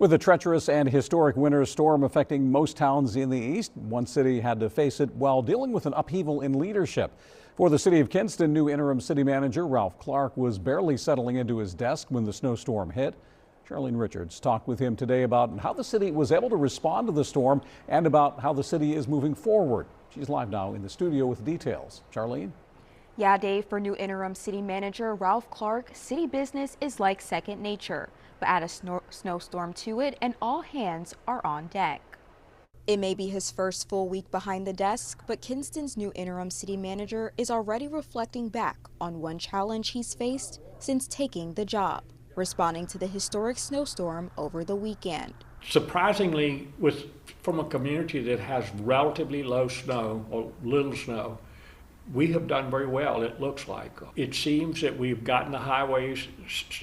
With a treacherous and historic winter storm affecting most towns in the east, one city had to face it while dealing with an upheaval in leadership. For the city of Kinston, new interim city manager Ralph Clark was barely settling into his desk when the snowstorm hit. Charlene Richards talked with him today about how the city was able to respond to the storm and about how the city is moving forward. She's live now in the studio with details. Charlene? Yeah, Dave, for new interim city manager Ralph Clark, city business is like second nature, but add a snowstorm to it and all hands are on deck. It may be his first full week behind the desk, but Kinston's new interim city manager is already reflecting back on one challenge he's faced since taking the job, responding to the historic snowstorm over the weekend. Surprisingly, from a community that has relatively low snow or little snow, we have done very well, it looks like. It seems that we've gotten the highways,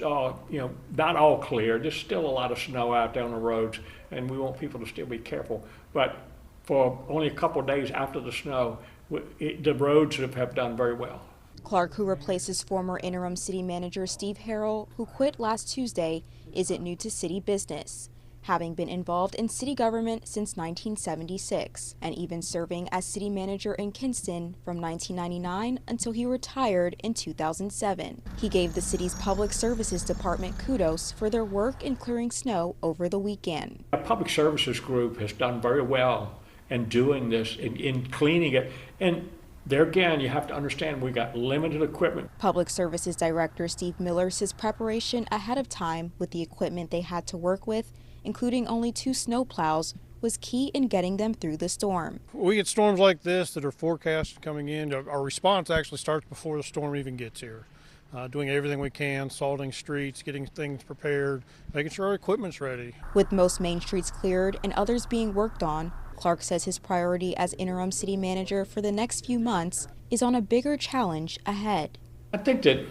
not all clear. There's still a lot of snow out there on the roads, and we want people to still be careful. But for only a couple of days after the snow, the roads have done very well. Clark, who replaces former interim city manager Steve Harrell, who quit last Tuesday, isn't new to city business, having been involved in city government since 1976 and even serving as city manager in Kinston from 1999 until he retired in 2007. He gave the city's public services department kudos for their work in clearing snow over the weekend. Our public services group has done very well in doing this, in cleaning it. And there again, you have to understand we got limited equipment. Public Services Director Steve Miller says preparation ahead of time with the equipment they had to work with, including only 2 snow plows, was key in getting them through the storm. We get storms like this that are forecasted coming in. Our response actually starts before the storm even gets here. Doing everything we can, salting streets, getting things prepared, making sure our equipment's ready. With most main streets cleared and others being worked on, Clark says his priority as interim city manager for the next few months is on a bigger challenge ahead. I think that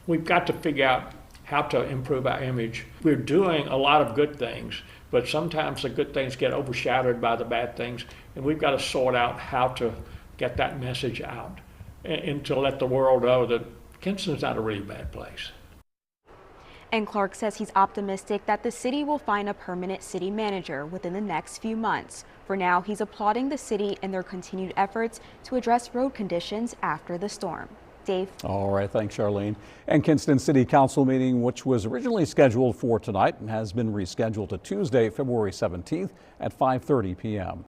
we've got to figure out how to improve our image. We're doing a lot of good things, but sometimes the good things get overshadowed by the bad things, and we've got to sort out how to get that message out and to let the world know that Kinston's not a really bad place. And Clark says he's optimistic that the city will find a permanent city manager within the next few months. For now, he's applauding the city in their continued efforts to address road conditions after the storm. Dave? All right, thanks, Charlene. And Kinston City Council meeting, which was originally scheduled for tonight, has been rescheduled to Tuesday, February 17th at 5:30 p.m.